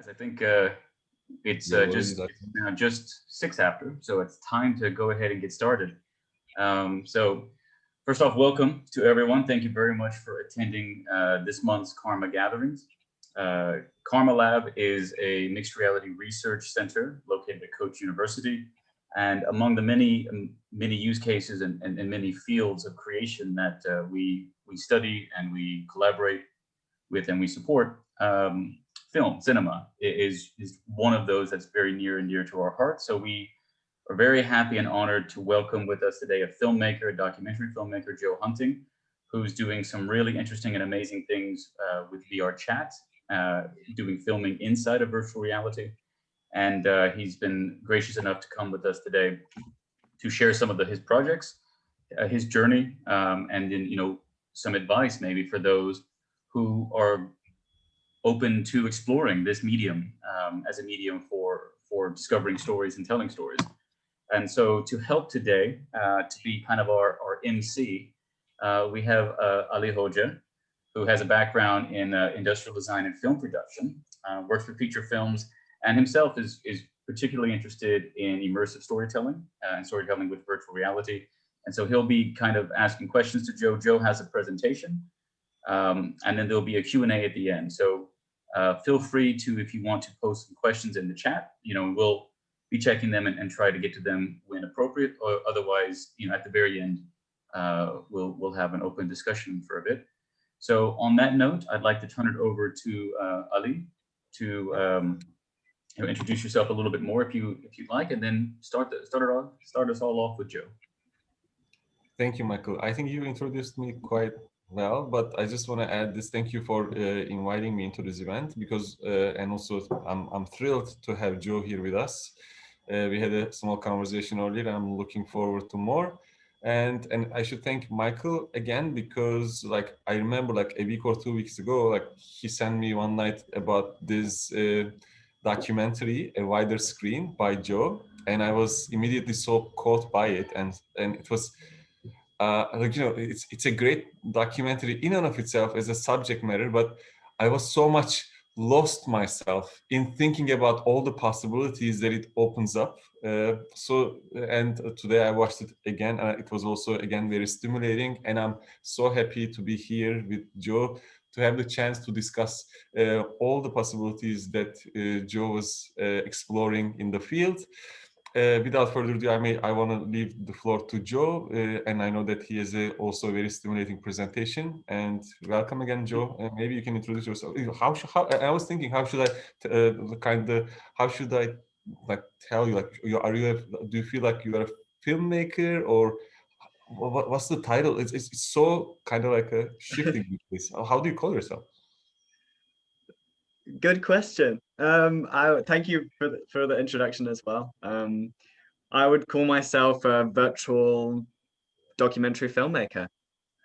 I think it's You're already just like, it's now just 6 after, so it's time to go ahead and get started. So first off, welcome to everyone. Thank you very much for attending this month's Karma gatherings. Uh, Karma Lab is a mixed reality research center located at Coach University. And among the many use cases and many fields of creation that we study and we collaborate with and we support, film, cinema is one of those that's very near and dear to our hearts. So we are very happy and honored to welcome with us today a filmmaker, a documentary filmmaker, Joe Hunting, who's doing some really interesting and amazing things with VRChat, doing filming inside of virtual reality. And he's been gracious enough to come with us today to share some of his projects, his journey, and then some advice maybe for those who are open to exploring this medium as a medium for discovering stories and telling stories. And so to help today, to be kind of our MC, we have Ali Hoja, who has a background in industrial design and film production, works for feature films, and himself is particularly interested in immersive storytelling and storytelling with virtual reality. And so he'll be kind of asking questions to Joe. Joe has a presentation, and then there'll be a Q&A at the end. So feel free to, if you want to post some questions in the chat, we'll be checking them and try to get to them when appropriate, or otherwise, at the very end, we'll have an open discussion for a bit. So on that note, I'd like to turn it over to Ali to introduce yourself a little bit more if you'd like, and then start us all off with Joe. thank you, Michael. I think you introduced me quite well, but I just want to add this. Thank you for inviting me into this event, because and also I'm thrilled to have Joe here with us. We had a small conversation earlier. I'm looking forward to more. And I should thank Michael again, because like I remember like a week or 2 weeks ago, like he sent me one night about this documentary, A Wider Screen by Joe, and I was immediately so caught by it, and it was it's a great documentary in and of itself as a subject matter, but I was so much lost myself in thinking about all the possibilities that it opens up. And today I watched it again. It was also again very stimulating, and I'm so happy to be here with Joe to have the chance to discuss all the possibilities that Joe was exploring in the field. Without further ado, I want to leave the floor to Joe, and I know that he has also a very stimulating presentation. And welcome again, Joe. Maybe you can introduce yourself. I was thinking, how should I like tell you? Like, do you feel like you are a filmmaker, or what's the title? It's so kind of like a shifting place. How do you call yourself? Good question. I thank you for the introduction as well. I would call myself a virtual documentary filmmaker,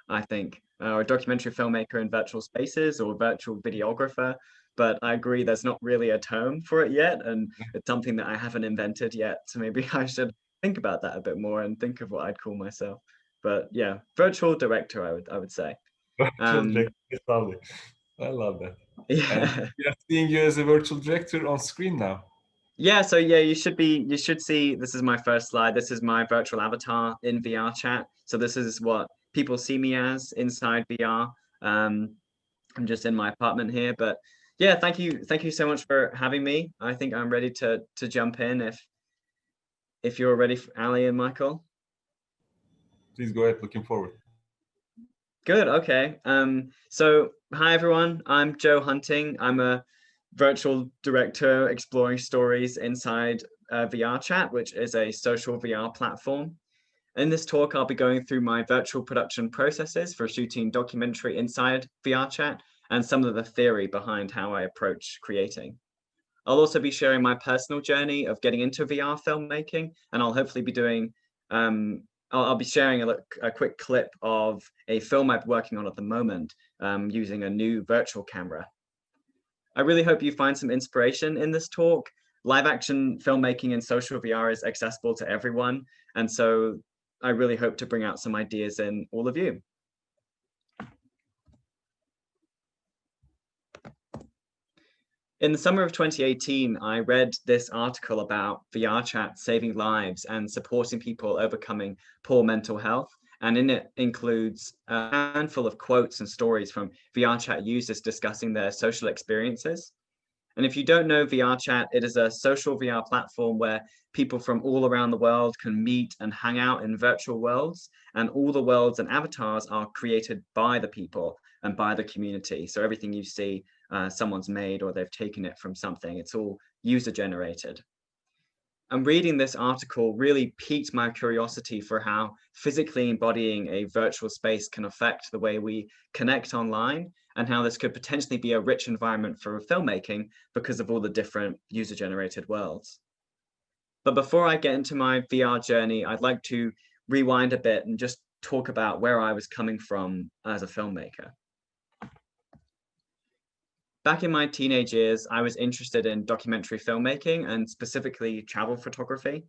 I think, or a documentary filmmaker in virtual spaces, or virtual videographer. But I agree, there's not really a term for it yet, and it's something that I haven't invented yet. So maybe I should think about that a bit more and think of what I'd call myself. But yeah, virtual director, I would say. Lovely. I love that. Yeah. And we are seeing you as a virtual director on screen now. Yeah, so yeah, you should see, this is my first slide. This is my virtual avatar in VRChat. So this is what people see me as inside VR. I'm just in my apartment here, but yeah, thank you so much for having me. I think I'm ready to jump in if you're ready, for Ali and Michael. Please go ahead, looking forward. Good, okay. So hi everyone, I'm Joe Hunting. I'm a virtual director exploring stories inside VRChat, which is a social VR platform. In this talk, I'll be going through my virtual production processes for shooting documentary inside VRChat and some of the theory behind how I approach creating. I'll also be sharing my personal journey of getting into VR filmmaking, and I'll hopefully be doing, I'll be sharing a quick clip of a film I'm working on at the moment using a new virtual camera. I really hope you find some inspiration in this talk. Live action filmmaking in social VR is accessible to everyone. And so I really hope to bring out some ideas in all of you. In the summer of 2018, I read this article about VRChat saving lives and supporting people overcoming poor mental health. And in it includes a handful of quotes and stories from VRChat users discussing their social experiences. And if you don't know VRChat, it is a social VR platform where people from all around the world can meet and hang out in virtual worlds. And all the worlds and avatars are created by the people and by the community. So everything you see, someone's made or they've taken it from something. It's all user generated. And reading this article really piqued my curiosity for how physically embodying a virtual space can affect the way we connect online, and how this could potentially be a rich environment for filmmaking because of all the different user-generated worlds. But before I get into my VR journey, I'd like to rewind a bit and just talk about where I was coming from as a filmmaker. Back in my teenage years, I was interested in documentary filmmaking and specifically travel photography.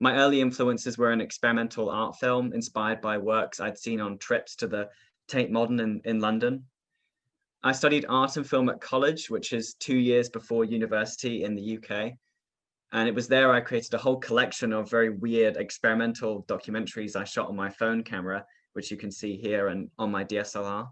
My early influences were an experimental art film inspired by works I'd seen on trips to the Tate Modern in London. I studied art and film at college, which is 2 years before university in the UK. And it was there I created a whole collection of very weird experimental documentaries I shot on my phone camera, which you can see here and on my DSLR.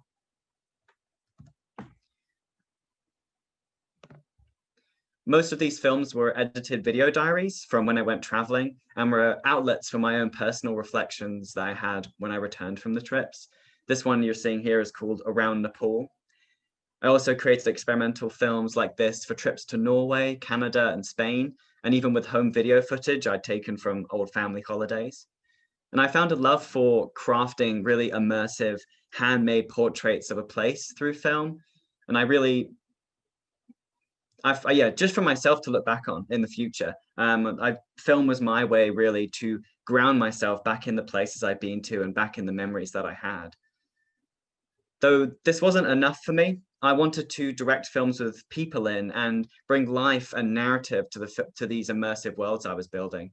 Most of these films were edited video diaries from when I went traveling and were outlets for my own personal reflections that I had when I returned from the trips. This one you're seeing here is called Around Nepal. I also created experimental films like this for trips to Norway, Canada, and Spain, and even with home video footage I'd taken from old family holidays. And I found a love for crafting really immersive, handmade portraits of a place through film. And just for myself to look back on in the future. Film was my way really to ground myself back in the places I've been to and back in the memories that I had. Though this wasn't enough for me, I wanted to direct films with people in and bring life and narrative to these immersive worlds I was building.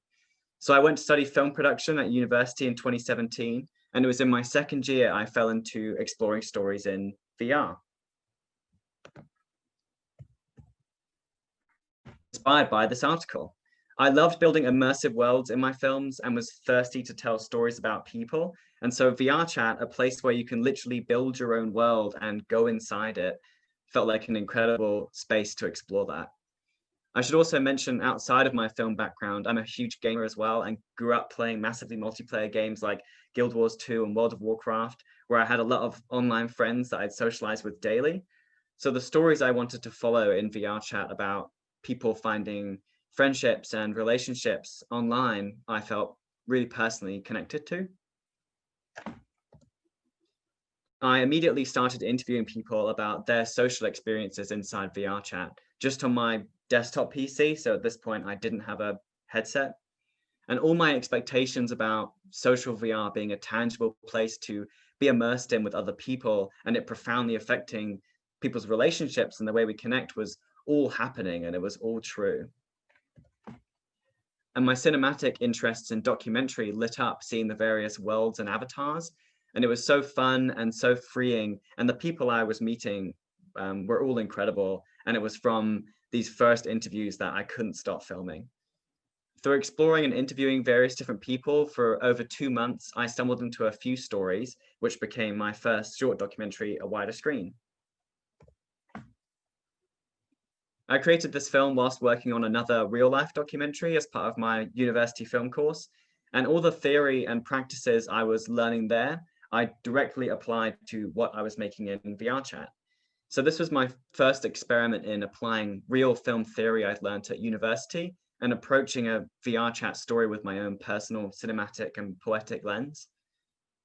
So I went to study film production at university in 2017, and it was in my second year I fell into exploring stories in VR. Inspired by this article. I loved building immersive worlds in my films and was thirsty to tell stories about people. And so VRChat, a place where you can literally build your own world and go inside it, felt like an incredible space to explore that. I should also mention, outside of my film background, I'm a huge gamer as well and grew up playing massively multiplayer games like Guild Wars 2 and World of Warcraft, where I had a lot of online friends that I'd socialize with daily. So the stories I wanted to follow in VRChat about people finding friendships and relationships online, I felt really personally connected to. I immediately started interviewing people about their social experiences inside VRChat, just on my desktop PC. So at this point, I didn't have a headset. And all my expectations about social VR being a tangible place to be immersed in with other people and it profoundly affecting people's relationships and the way we connect was all happening, and it was all true. And my cinematic interests in documentary lit up seeing the various worlds and avatars, and it was so fun and so freeing, and the people I was meeting were all incredible, and it was from these first interviews that I couldn't stop filming. Through exploring and interviewing various different people for over 2 months, I stumbled into a few stories, which became my first short documentary, A Wider Screen. I created this film whilst working on another real-life documentary as part of my university film course, and all the theory and practices I was learning there, I directly applied to what I was making in VRChat. So this was my first experiment in applying real film theory I'd learned at university and approaching a VRChat story with my own personal cinematic and poetic lens.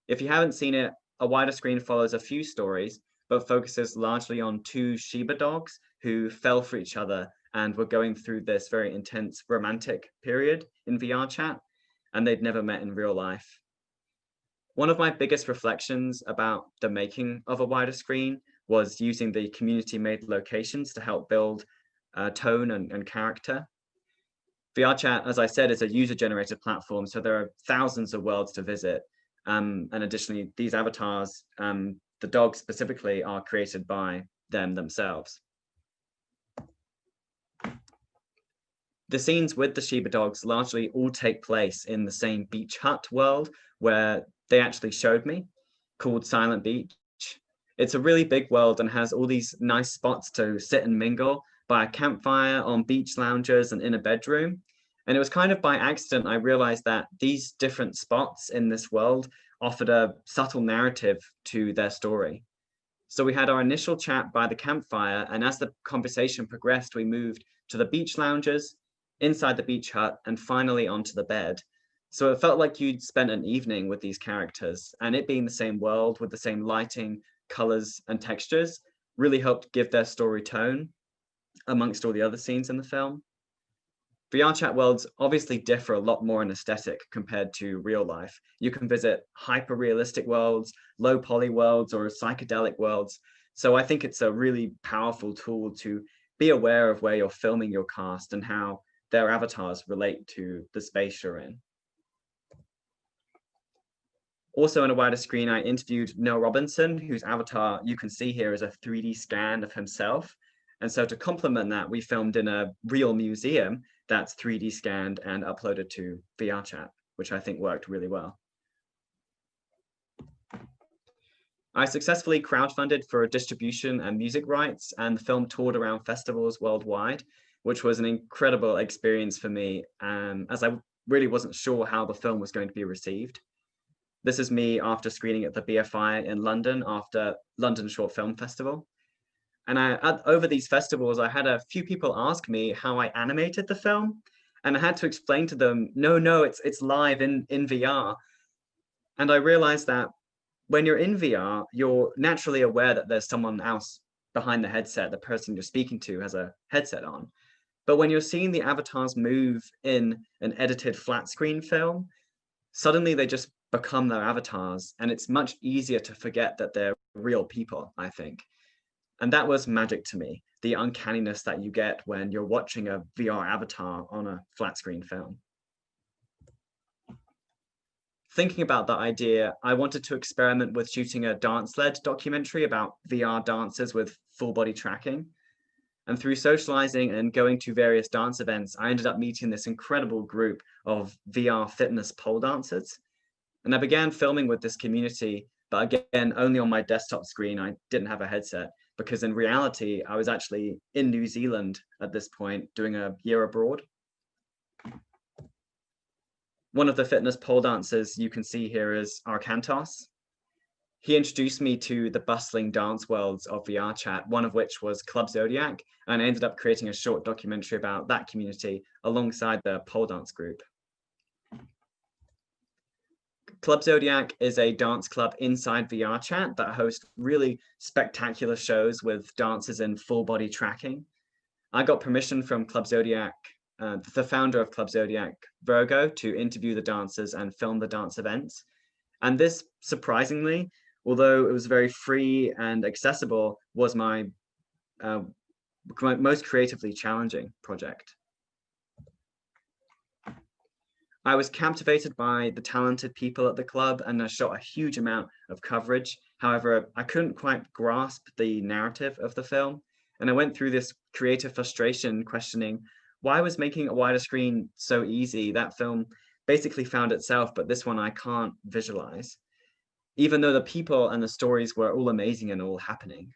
If you haven't seen it, A Wider Screen follows a few stories, but focuses largely on 2 Shiba dogs who fell for each other and were going through this very intense romantic period in VRChat, and they'd never met in real life. One of my biggest reflections about the making of A Wider Screen was using the community-made locations to help build tone and character. VRChat, as I said, is a user-generated platform, so there are thousands of worlds to visit. And additionally, these avatars, the dogs specifically, are created by them themselves. The scenes with the Shiba dogs largely all take place in the same beach hut world where they actually showed me, called Silent Beach. It's a really big world and has all these nice spots to sit and mingle by a campfire, on beach lounges, and in a bedroom. And it was kind of by accident I realized that these different spots in this world offered a subtle narrative to their story. So we had our initial chat by the campfire, and as the conversation progressed, we moved to the beach lounges, inside the beach hut, and finally onto the bed. So it felt like you'd spent an evening with these characters, and it being the same world with the same lighting, colors, and textures really helped give their story tone amongst all the other scenes in the film. VRChat worlds obviously differ a lot more in aesthetic compared to real life. You can visit hyper-realistic worlds, low poly worlds, or psychedelic worlds. So I think it's a really powerful tool to be aware of where you're filming your cast and how their avatars relate to the space you're in. Also on a wider screen, I interviewed Noah Robinson, whose avatar you can see here is a 3D scan of himself. And so to complement that, we filmed in a real museum that's 3D scanned and uploaded to VRChat, which I think worked really well. I successfully crowdfunded for distribution and music rights, and the film toured around festivals worldwide, which was an incredible experience for me, as I really wasn't sure how the film was going to be received. This is me after screening at the BFI in London after London Short Film Festival. And over these festivals, I had a few people ask me how I animated the film. And I had to explain to them, no, it's live in VR. And I realized that when you're in VR, you're naturally aware that there's someone else behind the headset. The person you're speaking to has a headset on. But when you're seeing the avatars move in an edited flat screen film, suddenly they just become their avatars. And it's much easier to forget that they're real people, I think. And that was magic to me, the uncanniness that you get when you're watching a VR avatar on a flat screen film. Thinking about that idea, I wanted to experiment with shooting a dance-led documentary about VR dancers with full body tracking. And through socializing and going to various dance events, I ended up meeting this incredible group of VR fitness pole dancers. And I began filming with this community, but again, only on my desktop screen. I didn't have a headset, because in reality, I was actually in New Zealand at this point doing a year abroad. One of the fitness pole dancers you can see here is Arkantos. He introduced me to the bustling dance worlds of VRChat, one of which was Club Zodiac, and I ended up creating a short documentary about that community alongside the pole dance group. Club Zodiac is a dance club inside VRChat that hosts really spectacular shows with dancers in full body tracking. I got permission from Club Zodiac, the founder of Club Zodiac, Virgo, to interview the dancers and film the dance events. And this, surprisingly, although it was very free and accessible, was my most creatively challenging project. I was captivated by the talented people at the club, and I shot a huge amount of coverage. However, I couldn't quite grasp the narrative of the film. And I went through this creative frustration questioning why was making a wider screen so easy? That film basically found itself, but this one I can't visualize, even though the people and the stories were all amazing and all happening.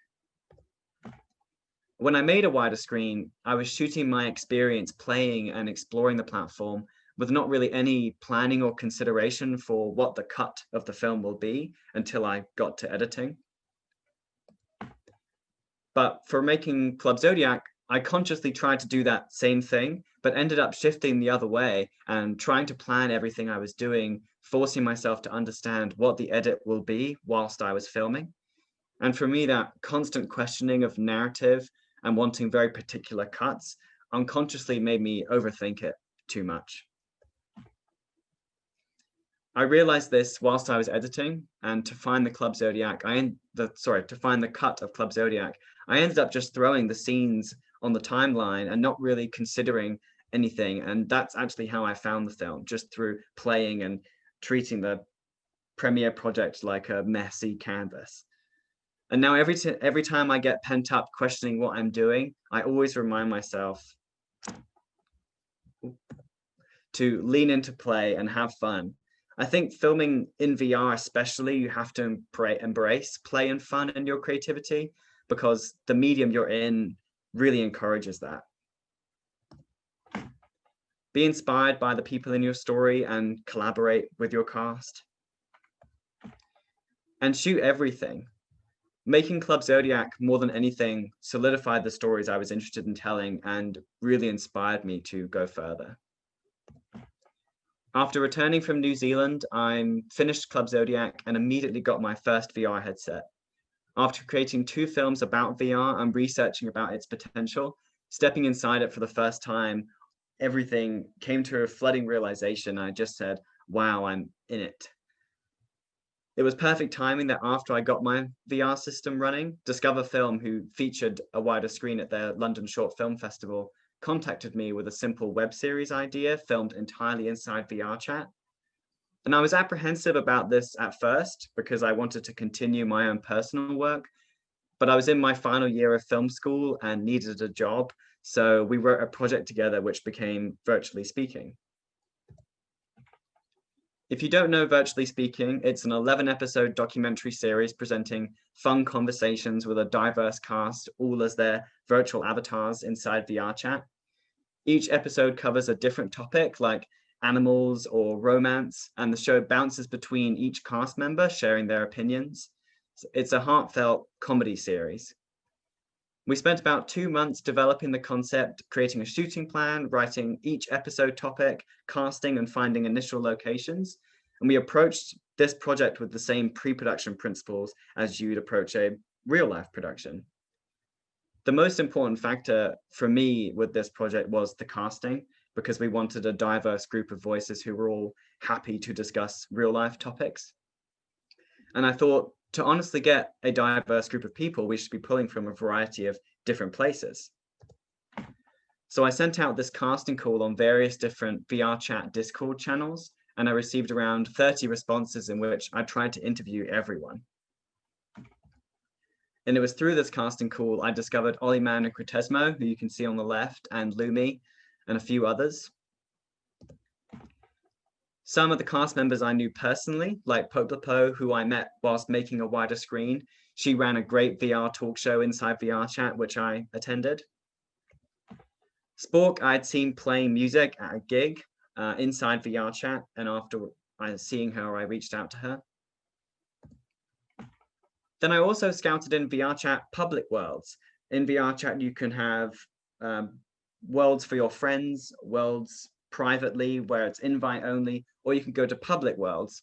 When I made a wider screen, I was shooting my experience playing and exploring the platform with not really any planning or consideration for what the cut of the film will be until I got to editing. But for making Club Zodiac, I consciously tried to do that same thing, but ended up shifting the other way and trying to plan everything I was doing, forcing myself to understand what the edit will be whilst I was filming. And for me, that constant questioning of narrative and wanting very particular cuts unconsciously made me overthink it too much. I realized this whilst I was editing, and to find the Club Zodiac, to find the cut of Club Zodiac, I ended up just throwing the scenes on the timeline and not really considering anything. And that's actually how I found the film, just through playing and treating the premiere project like a messy canvas. And now every time I get pent up questioning what I'm doing, I always remind myself, to lean into play and have fun. I think filming in VR especially, you have to embrace play and fun in your creativity because the medium you're in really encourages that. Be inspired by the people in your story and collaborate with your cast. And shoot everything. Making Club Zodiac more than anything solidified the stories I was interested in telling and really inspired me to go further. After returning from New Zealand, I finished Club Zodiac and immediately got my first VR headset. After creating 2 films about VR and researching about its potential, stepping inside it for the first time, everything came to a flooding realization. I just said, wow, I'm in it. It was perfect timing that after I got my VR system running, Discover Film, who featured a wider screen at their London Short Film Festival, contacted me with a simple web series idea filmed entirely inside VRChat. And I was apprehensive about this at first because I wanted to continue my own personal work, but I was in my final year of film school and needed a job. So we wrote a project together, which became Virtually Speaking. If you don't know Virtually Speaking, it's an 11-episode documentary series presenting fun conversations with a diverse cast, all as their virtual avatars inside VRChat. Each episode covers a different topic like animals or romance, and the show bounces between each cast member sharing their opinions. It's a heartfelt comedy series. We spent about 2 months developing the concept, creating a shooting plan, writing each episode topic, casting and finding initial locations. And we approached this project with the same pre-production principles as you'd approach a real-life production. The most important factor for me with this project was the casting, because we wanted a diverse group of voices who were all happy to discuss real-life topics. And I thought, to honestly get a diverse group of people, we should be pulling from a variety of different places. So I sent out this casting call on various different VRChat Discord channels, and I received around 30 responses in which I tried to interview everyone. And it was through this casting call I discovered Oliman and Cretesmo, who you can see on the left, and Lumi, and a few others. Some of the cast members I knew personally, like Poplapo, who I met whilst making a wider screen. She ran a great VR talk show inside VRChat, which I attended. Spork, I'd seen playing music at a gig inside VRChat, and after seeing her, I reached out to her. Then I also scouted in VRChat public worlds. In VRChat, you can have worlds for your friends, worlds privately where it's invite only, or you can go to public worlds.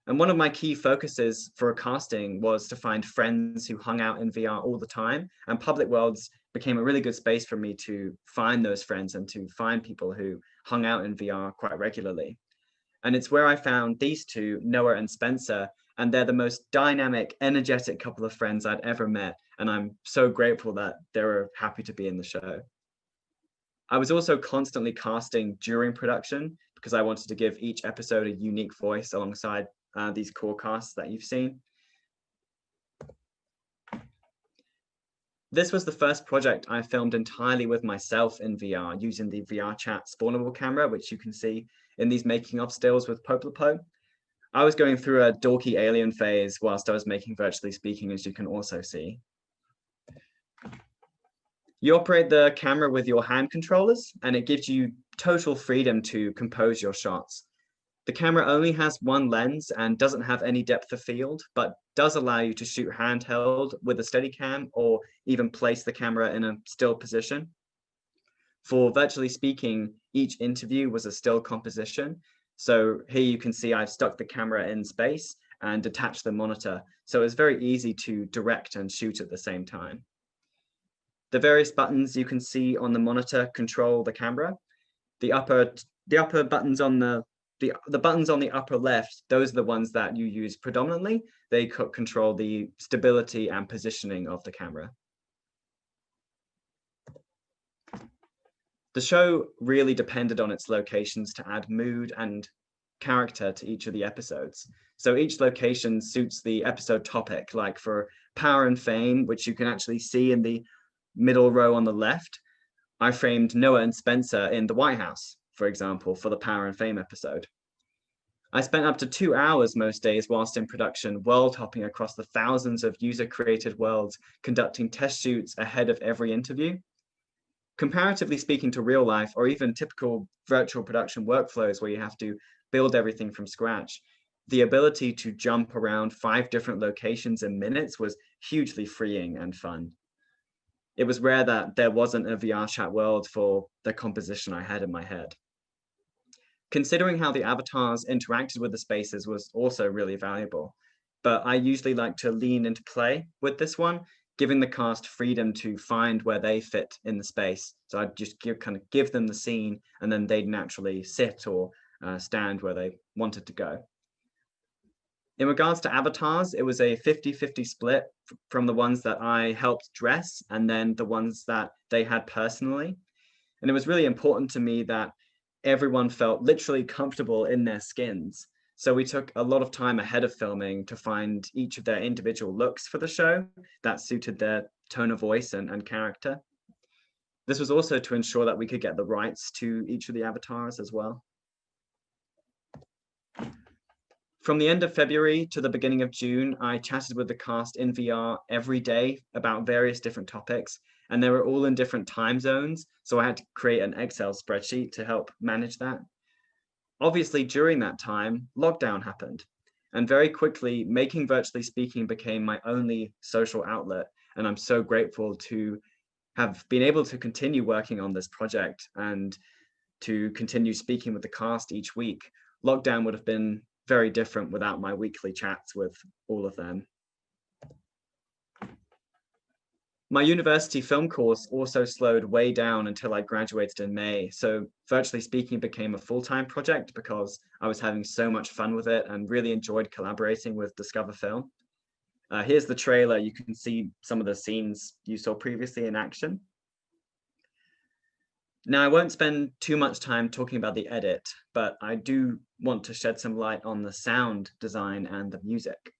And one of my key focuses for a casting was to find friends who hung out in VR all the time, and public worlds became a really good space for me to find those friends and to find people who hung out in VR quite regularly. And it's where I found these two, Noah and Spencer, and they're the most dynamic, energetic couple of friends I'd ever met. And I'm so grateful that they were happy to be in the show. I was also constantly casting during production because I wanted to give each episode a unique voice alongside these core casts that you've seen. This was the first project I filmed entirely with myself in VR using the VRChat spawnable camera, which you can see in these making of stills with Poplapo. I was going through a dorky alien phase whilst I was making Virtually Speaking, as you can also see. You operate the camera with your hand controllers, and it gives you total freedom to compose your shots. The camera only has one lens and doesn't have any depth of field, but does allow you to shoot handheld with a Steadicam or even place the camera in a still position. For Virtually Speaking, each interview was a still composition. So here you can see I've stuck the camera in space and detached the monitor. So it's very easy to direct and shoot at the same time. The various buttons you can see on the monitor control the camera. The upper buttons on the buttons on the upper left, those are the ones that you use predominantly. They control the stability and positioning of the camera. The show really depended on its locations to add mood and character to each of the episodes. So each location suits the episode topic, like for Power and Fame, which you can actually see in the middle row on the left, I framed Noah and Spencer in the White House. for example, for the Power and Fame episode. I spent up to 2 hours most days whilst in production, world hopping across the thousands of user-created worlds, conducting test shoots ahead of every interview. Comparatively speaking to real life or even typical virtual production workflows where you have to build everything from scratch, the ability to jump around 5 different locations in minutes was hugely freeing and fun. It was rare that there wasn't a VRChat world for the composition I had in my head. Considering how the avatars interacted with the spaces was also really valuable, but I usually like to lean into play with this one, giving the cast freedom to find where they fit in the space. So I'd just give them the scene, and then they'd naturally sit or stand where they wanted to go. In regards to avatars, it was a 50-50 split from the ones that I helped dress and then the ones that they had personally. And it was really important to me that everyone felt literally comfortable in their skins. So we took a lot of time ahead of filming to find each of their individual looks for the show that suited their tone of voice and character. This was also to ensure that we could get the rights to each of the avatars as well. From the end of February to the beginning of June, I chatted with the cast in VR every day about various different topics, and they were all in different time zones, so I had to create an Excel spreadsheet to help manage that. Obviously, during that time, lockdown happened, and very quickly, making Virtually Speaking became my only social outlet, and I'm so grateful to have been able to continue working on this project and to continue speaking with the cast each week. Lockdown would have been very different without my weekly chats with all of them. My university film course also slowed way down until I graduated in May. So Virtually Speaking became a full-time project because I was having so much fun with it and really enjoyed collaborating with Discover Film. Here's the trailer. You can see some of the scenes you saw previously in action. Now, I won't spend too much time talking about the edit, but I do want to shed some light on the sound design and the music.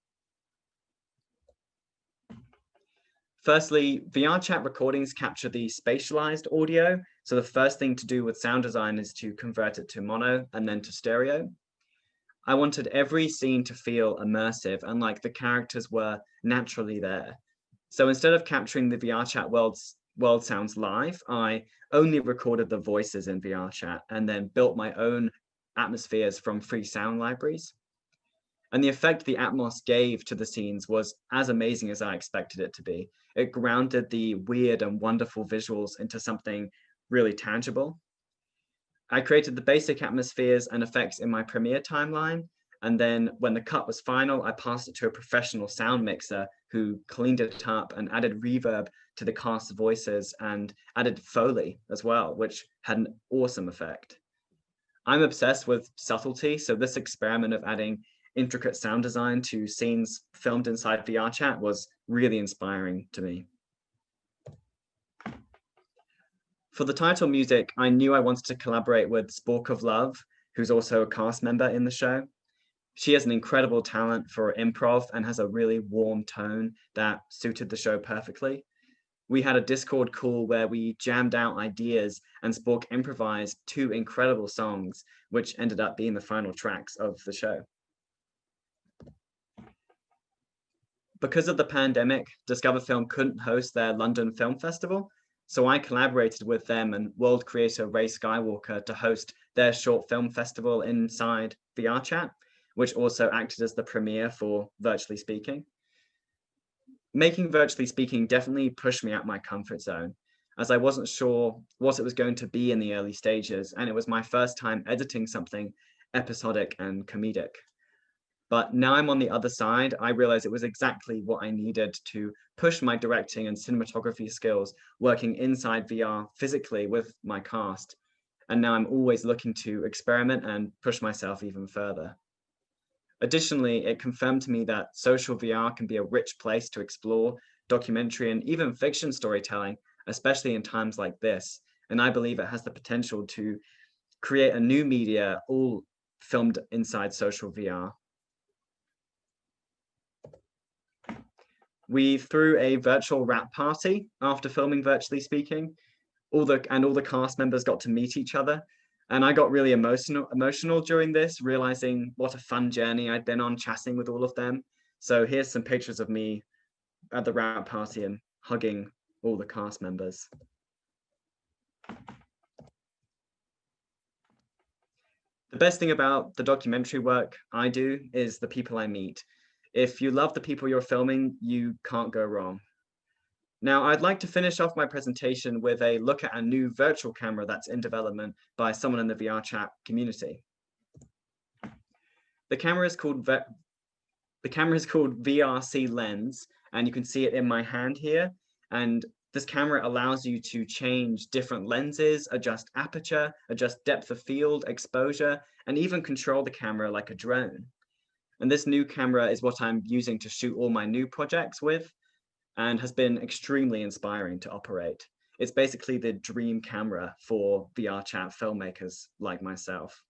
Firstly, VRChat recordings capture the spatialized audio. So the first thing to do with sound design is to convert it to mono and then to stereo. I wanted every scene to feel immersive and like the characters were naturally there. So instead of capturing the VRChat world sounds live, I only recorded the voices in VRChat and then built my own atmospheres from free sound libraries. And the effect the Atmos gave to the scenes was as amazing as I expected it to be. It grounded the weird and wonderful visuals into something really tangible. I created the basic atmospheres and effects in my Premiere timeline. And then when the cut was final, I passed it to a professional sound mixer who cleaned it up and added reverb to the cast's voices and added Foley as well, which had an awesome effect. I'm obsessed with subtlety, so this experiment of adding intricate sound design to scenes filmed inside VRChat was really inspiring to me. For the title music, I knew I wanted to collaborate with Spork of Love, who's also a cast member in the show. She has an incredible talent for improv and has a really warm tone that suited the show perfectly. We had a Discord call where we jammed out ideas and Spork improvised 2 incredible songs, which ended up being the final tracks of the show. Because of the pandemic, Discover Film couldn't host their London Film Festival, so I collaborated with them and world creator Ray Skywalker to host their short film festival inside VRChat, which also acted as the premiere for Virtually Speaking. Making Virtually Speaking definitely pushed me out my comfort zone, as I wasn't sure what it was going to be in the early stages, and it was my first time editing something episodic and comedic. But now I'm on the other side, I realized it was exactly what I needed to push my directing and cinematography skills working inside VR physically with my cast. And now I'm always looking to experiment and push myself even further. Additionally, it confirmed to me that social VR can be a rich place to explore documentary and even fiction storytelling, especially in times like this. And I believe it has the potential to create a new media all filmed inside social VR. We threw a virtual wrap party after filming Virtually Speaking. All the cast members got to meet each other. And I got really emotional during this, realizing what a fun journey I'd been on chatting with all of them. So here's some pictures of me at the wrap party and hugging all the cast members. The best thing about the documentary work I do is the people I meet. If you love the people you're filming, you can't go wrong. Now, I'd like to finish off my presentation with a look at a new virtual camera that's in development by someone in the VRChat community. The camera is called VRC Lens, and you can see it in my hand here. And this camera allows you to change different lenses, adjust aperture, adjust depth of field, exposure, and even control the camera like a drone. And this new camera is what I'm using to shoot all my new projects with, and has been extremely inspiring to operate. It's basically the dream camera for VRChat filmmakers like myself.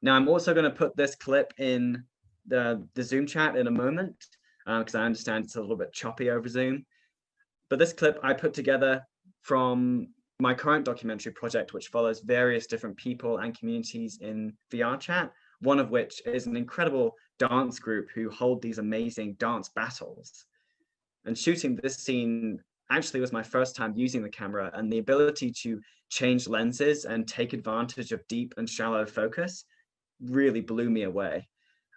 Now, I'm also going to put this clip in the Zoom chat in a moment, because I understand it's a little bit choppy over Zoom. But this clip I put together from my current documentary project, which follows various different people and communities in VRChat, one of which is an incredible dance group who hold these amazing dance battles. And shooting this scene actually was my first time using the camera, and the ability to change lenses and take advantage of deep and shallow focus really blew me away.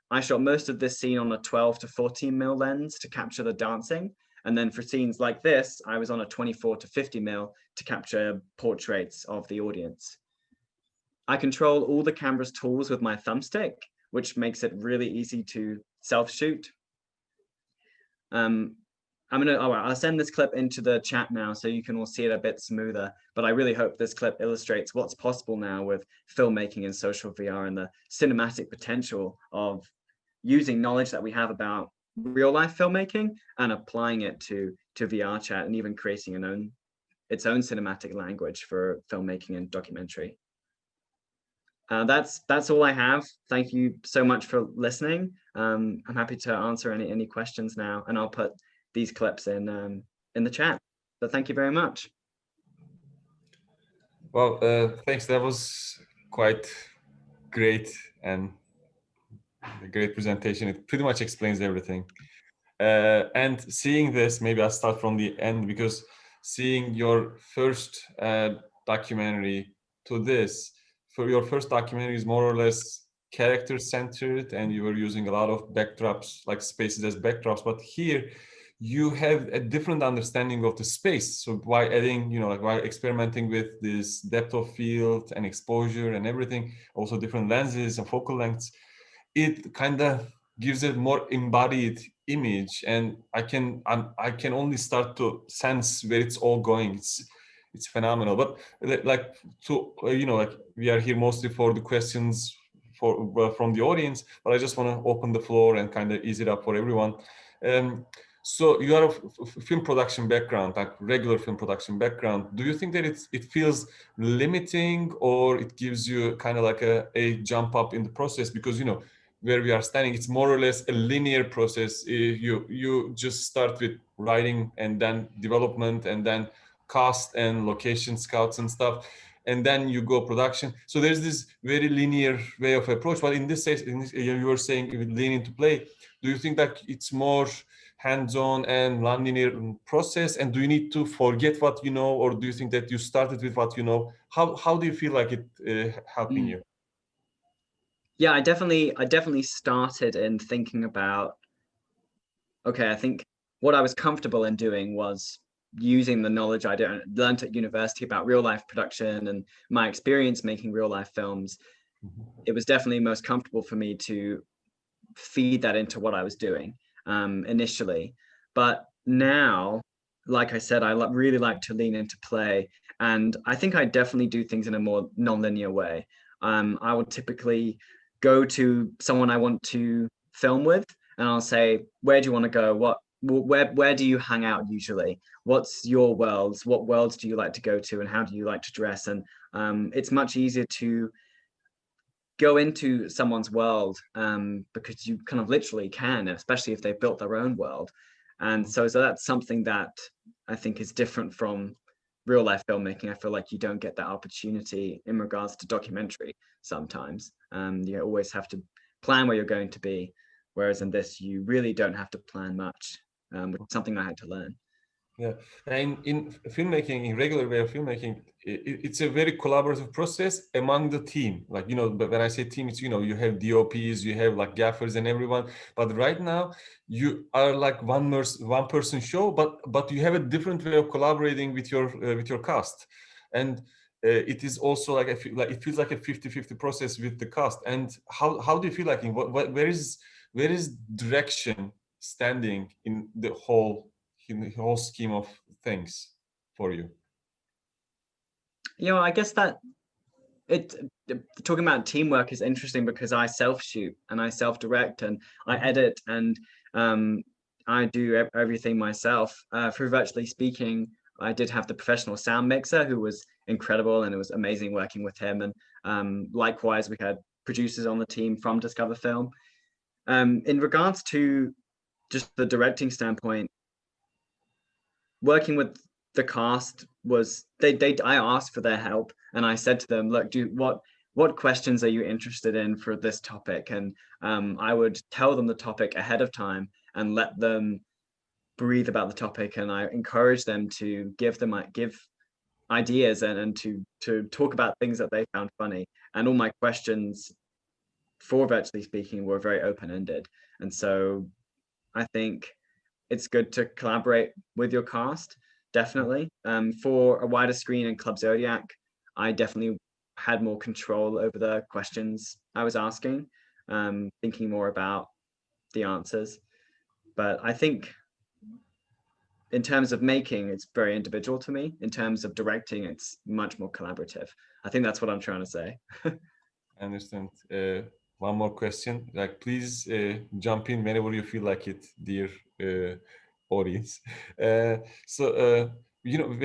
I shot most of this scene on a 12 to 14mm lens to capture the dancing. And then for scenes like this, I was on a 24 to 50mm to capture portraits of the audience. I control all the camera's tools with my thumbstick, which makes it really easy to self-shoot. I'll send this clip into the chat now so you can all see it a bit smoother, but I really hope this clip illustrates what's possible now with filmmaking in social VR and the cinematic potential of using knowledge that we have about real life filmmaking and applying it to VRChat, and even creating its own cinematic language for filmmaking and documentary. That's all I have. Thank you so much for listening. I'm happy to answer any questions now, and I'll put these clips in the chat. But thank you very much. Well, thanks. That was quite great, and a great presentation. It pretty much explains everything. And seeing this, maybe I'll start from the end, because seeing your first documentary to this, for your first documentary is more or less character centered, and you were using a lot of backdrops, like spaces as backdrops. But here you have a different understanding of the space. So by adding, like by experimenting with this depth of field and exposure and everything, also different lenses and focal lengths, it kind of gives a more embodied image, and I can only start to sense where it's all going. It's phenomenal. But like we are here mostly for the questions from the audience, but I just want to open the floor and kind of ease it up for everyone. So you are a film production background, like regular film production background. Do you think that it feels limiting, or it gives you kind of like a jump up in the process? Because where we are standing, it's more or less a linear process. You just start with writing, and then development, and then cast and location scouts and stuff, and then you go production. So there's this very linear way of approach. But in this case, you were saying with lean into play, do you think that it's more hands-on and non-linear process? And do you need to forget what you know, or do you think that you started with what you know? How do you feel like it helping you? Yeah, I definitely started in thinking about, okay, I think what I was comfortable in doing was using the knowledge I learned at university about real life production and my experience making real life films. It was definitely most comfortable for me to feed that into what I was doing initially. But now, like I said, I really like to lean into play, and I think I definitely do things in a more non-linear way. I would typically go to someone I want to film with, and I'll say, where do you want to go? Where do you hang out usually? What's your worlds? What worlds do you like to go to, and how do you like to dress? And it's much easier to go into someone's world because you kind of literally can, especially if they've built their own world. And so that's something that I think is different from real life filmmaking, I feel like you don't get that opportunity in regards to documentary sometimes. You always have to plan where you're going to be, whereas in this, you really don't have to plan much, which is something I had to learn. Yeah, and in filmmaking, in regular way of filmmaking, it's a very collaborative process among the team. Like, you know, but when I say team, it's, you know, you have DOPs, you have like gaffers and everyone. But right now, you are like one person show, but you have a different way of collaborating with your cast, and it is also like it feels like a 50-50 process with the cast. And how do you feel like where is direction standing in the whole scheme of things for you? You know, I guess that talking about teamwork is interesting because I self-shoot and I self-direct and I edit and I do everything myself. For Virtually Speaking, I did have the professional sound mixer who was incredible, and it was amazing working with him. And likewise, we had producers on the team from Discover Film. In regards to just the directing standpoint, working with the cast was I asked for their help, and I said to them, look, what questions are you interested in for this topic? And I would tell them the topic ahead of time and let them breathe about the topic, and I encourage them to give ideas and to talk about things that they found funny. And all my questions for Virtually Speaking were very open-ended, and so I think it's good to collaborate with your cast, definitely. For A Wider Screen and Club Zodiac, I definitely had more control over the questions I was asking, thinking more about the answers. But I think in terms of making, it's very individual to me. In terms of directing, it's much more collaborative. I think that's what I'm trying to say. I understand. One more question. Like, please jump in whenever you feel like it, dear audience. You know,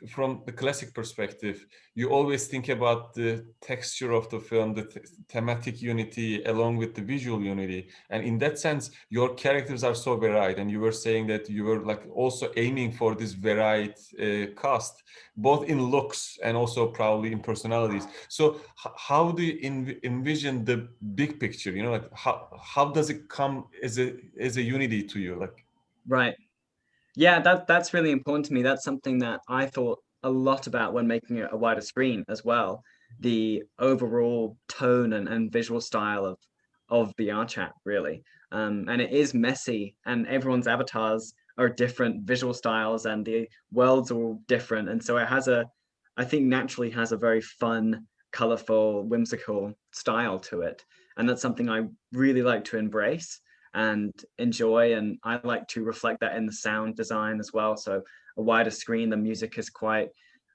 from the classic perspective, you always think about the texture of the film, the thematic unity, along with the visual unity. And in that sense, your characters are so varied. And you were saying that you were like also aiming for this varied cast, both in looks and also probably in personalities. So how do you envision the big picture? You know, like how does it come as a unity to you? Like, right. Yeah, that's really important to me. That's something that I thought a lot about when making a wider screen as well. The overall tone and visual style of VRChat, really. And it is messy, and everyone's avatars are different visual styles, and the worlds are all different. And so I think naturally has a very fun, colorful, whimsical style to it. And that's something I really like to embrace and enjoy, and I like to reflect that in the sound design as well. So A Wider Screen, the music is quite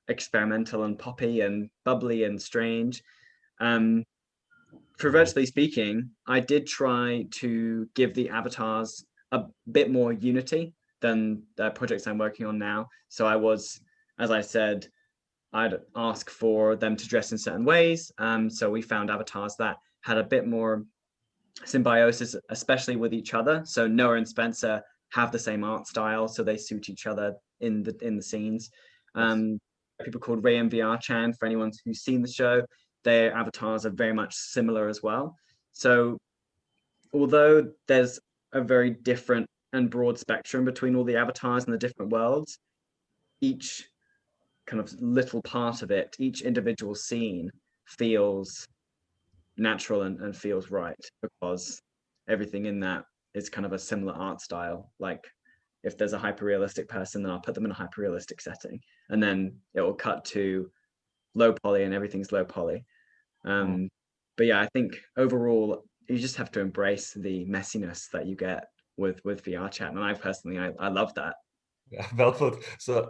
experimental and poppy and bubbly and strange. For Virtually Speaking, I did try to give the avatars a bit more unity than the projects I'm working on now. So I was, as I said, I'd ask for them to dress in certain ways. So we found avatars that had a bit more symbiosis, especially with each other. So Noah and Spencer have the same art style, so they suit each other in the scenes. People called Ray and VRChan, for anyone who's seen the show, their avatars are very much similar as well. So although there's a very different and broad spectrum between all the avatars and the different worlds, each kind of little part of it, each individual scene feels natural and feels right, because everything in that is kind of a similar art style. Like if there's a hyper-realistic person, then I'll put them in a hyper-realistic setting, and then it will cut to low poly and everything's low poly. But yeah, I think overall you just have to embrace the messiness that you get with VRChat, and I personally I love that. yeah, well put. So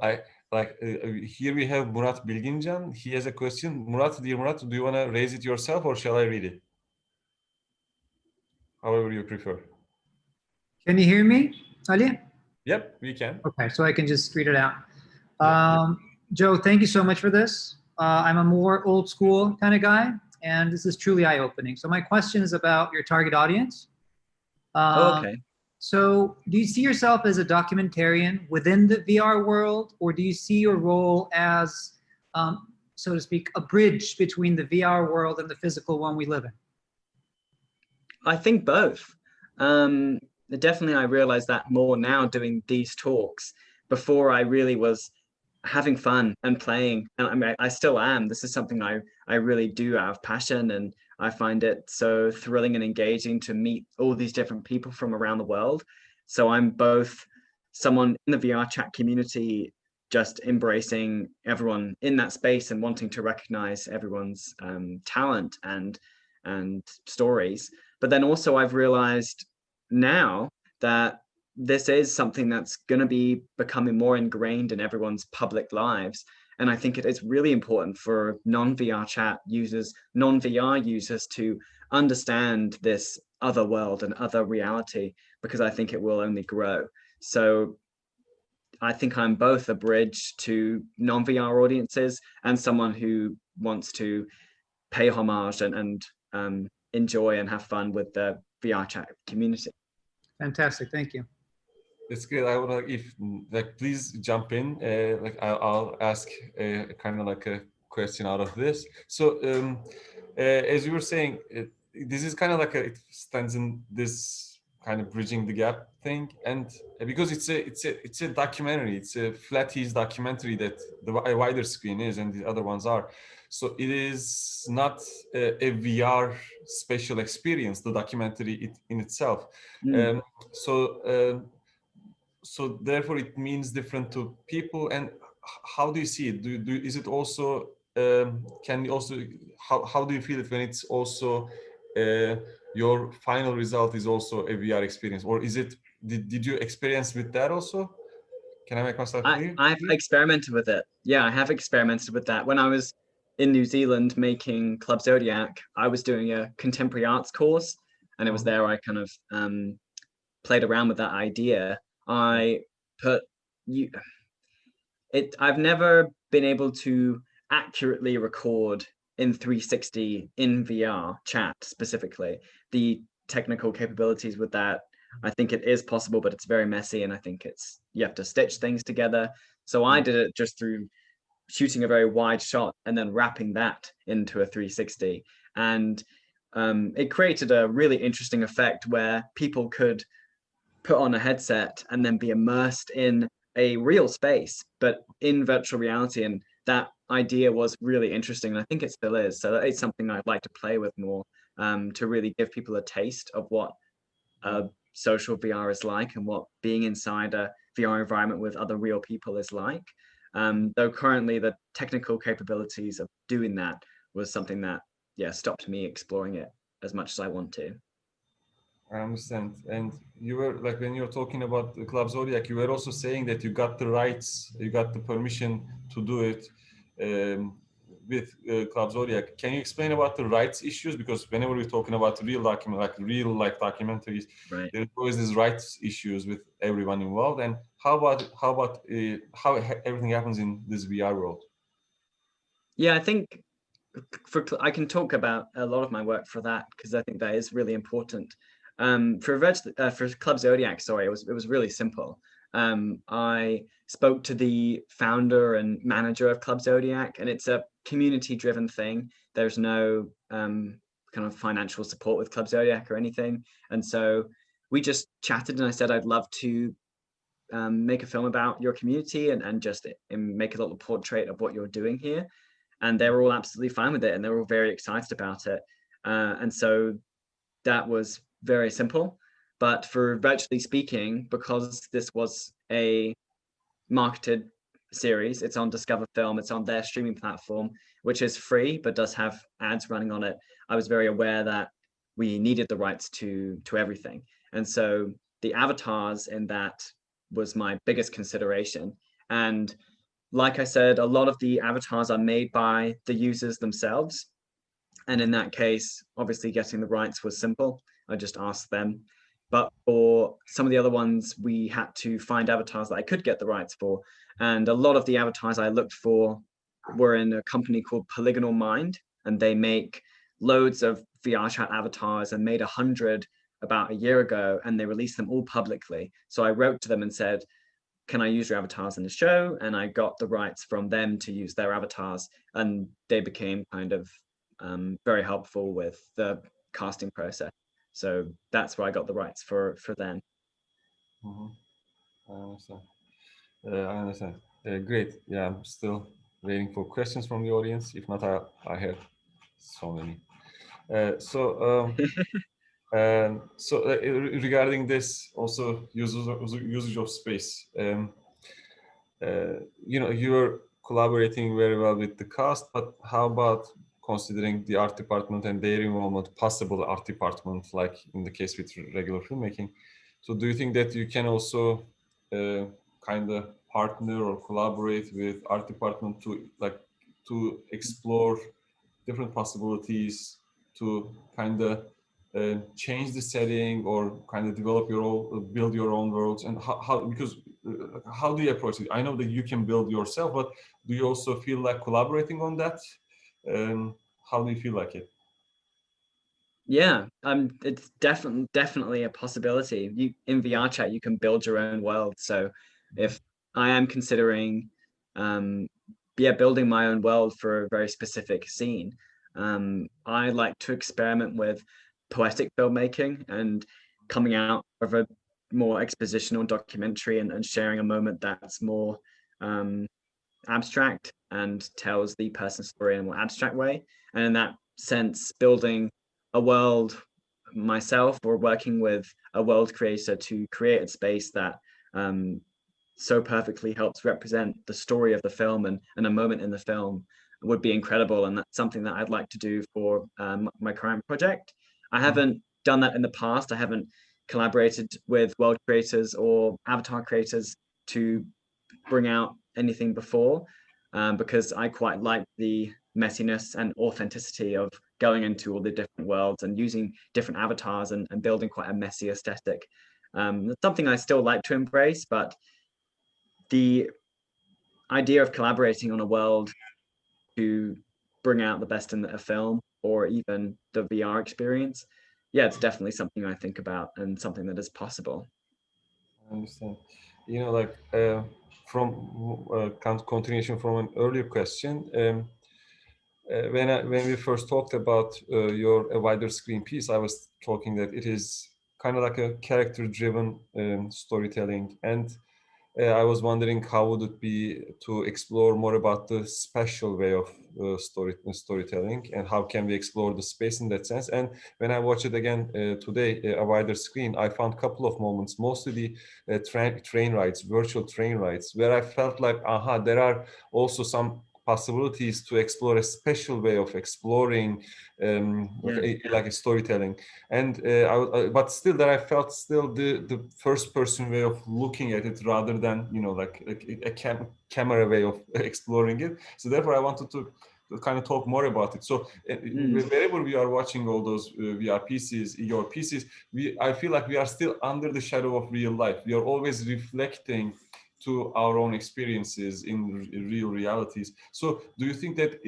here we have Murat Bilgincan. He has a question. Dear Murat, do you want to raise it yourself or shall I read it? However you prefer. Can you hear me, Ali? Yep, we can. Okay, so I can just read it out. Joe, thank you so much for this. I'm a more old school kind of guy, and this is truly eye-opening. So my question is about your target audience. Okay. So do you see yourself as a documentarian within the VR world, or do you see your role as, so to speak, a bridge between the VR world and the physical one we live in? I think both. Definitely, I realize that more now doing these talks. Before, I really was having fun and playing, and I mean, I still am. This is something I really do out of passion, and I find it so thrilling and engaging to meet all these different people from around the world. So I'm both someone in the VRChat community, just embracing everyone in that space and wanting to recognize everyone's talent and stories. But then also I've realized now that this is something that's going to be becoming more ingrained in everyone's public lives. And I think it is really important for non-VRChat users, non-VR users to understand this other world and other reality, because I think it will only grow. So I think I'm both a bridge to non-VR audiences and someone who wants to pay homage and enjoy and have fun with the VRChat community. Fantastic, thank you. It's great. I would like please jump in. I'll ask kind of like a question out of this. So as you were saying, this is kind of like it stands in this kind of bridging the gap thing, and because it's a documentary, it's a flat-ease documentary that the wider screen is, and the other ones are. So it is not a VR special experience, the documentary in itself. So therefore it means different to people. And how do you see it? Is it also can you also how do you feel it when it's also your final result is also a VR experience, or is it did you experience with that also? Can I make myself clear? I've experimented with it. Yeah, I have experimented with that. When I was in New Zealand making Club Zodiac, I was doing a contemporary arts course, and it was there I kind of played around with that idea. I've never been able to accurately record in 360 in VR chat specifically. The technical capabilities with that, I think it is possible, but it's very messy, and I think you have to stitch things together. So I did it just through shooting a very wide shot and then wrapping that into a 360. And it created a really interesting effect where people could put on a headset and then be immersed in a real space, but in virtual reality. And that idea was really interesting. And I think it still is. So it's something I'd like to play with more, to really give people a taste of what social VR is like and what being inside a VR environment with other real people is like. Though currently the technical capabilities of doing that was something that, stopped me exploring it as much as I want to. I understand. And you were like, when you were talking about the Club Zodiac, you were also saying that you got the rights, you got the permission to do it with Club Zodiac. Can you explain about the rights issues? Because whenever we're talking about real documentaries, right, there's always these rights issues with everyone involved. And how about how everything happens in this VR world? Yeah, I think I can talk about a lot of my work for that, because I think that is really important. For Club Zodiac, sorry, it was really simple. I spoke to the founder and manager of Club Zodiac, and it's a community-driven thing. There's no kind of financial support with Club Zodiac or anything. And so we just chatted, and I said, I'd love to make a film about your community and just make a little portrait of what you're doing here. And they were all absolutely fine with it, and they were all very excited about it. And so that was very simple. But for Virtually Speaking, because this was a marketed series, it's on Discover Film, it's on their streaming platform, which is free but does have ads running on it. I was very aware that we needed the rights to everything. And so the avatars in that was my biggest consideration. And like I said, a lot of the avatars are made by the users themselves. And in that case, obviously getting the rights was simple. I just asked them. But for some of the other ones, we had to find avatars that I could get the rights for. And a lot of the avatars I looked for were in a company called Polygonal Mind, and they make loads of VRChat avatars and made 100 about a year ago, and they released them all publicly. So I wrote to them and said, can I use your avatars in the show? And I got the rights from them to use their avatars, and they became kind of very helpful with the casting process. So that's where I got the rights for them. I understand. I understand. Great. Yeah, I'm still waiting for questions from the audience. If not, I have so many. Regarding this, also usage of space. You're collaborating very well with the cast, but how about considering the art department and their involvement, possible art department, like in the case with regular filmmaking? So do you think that you can also kind of partner or collaborate with art department to explore different possibilities, to kind of change the setting, or kind of develop your own, build your own worlds? And because how do you approach it? I know that you can build yourself, but do you also feel like collaborating on that? How do you feel like it? Yeah, it's definitely a possibility. You in VRChat you can build your own world. So if I am considering building my own world for a very specific scene, I like to experiment with poetic filmmaking and coming out of a more expositional documentary and sharing a moment that's more abstract and tells the person's story in a more abstract way. And in that sense, building a world myself or working with a world creator to create a space that so perfectly helps represent the story of the film and a moment in the film would be incredible. And that's something that I'd like to do for my current project. I haven't done that in the past. I haven't collaborated with world creators or avatar creators to bring out anything before, because I quite like the messiness and authenticity of going into all the different worlds and using different avatars and building quite a messy aesthetic. It's something I still like to embrace, but the idea of collaborating on a world to bring out the best in a film or even the VR experience, yeah, it's definitely something I think about and something that is possible. I understand. From continuation from an earlier question, when we first talked about your a wider screen piece, I was talking that it is kind of like a character-driven storytelling, and I was wondering how would it be to explore more about the special way of storytelling, and how can we explore the space in that sense. And when I watched it again today, a wider screen, I found a couple of moments, mostly the train rides, virtual train rides, where I felt like, aha, there are also some possibilities to explore a special way of exploring like a storytelling. And but still that I felt still the first person way of looking at it rather than like a camera way of exploring it. So therefore I wanted to kind of talk more about it. So wherever we are watching all those VR pieces, your pieces, I feel like we are still under the shadow of real life. We are always reflecting to our own experiences in real realities. So do you think that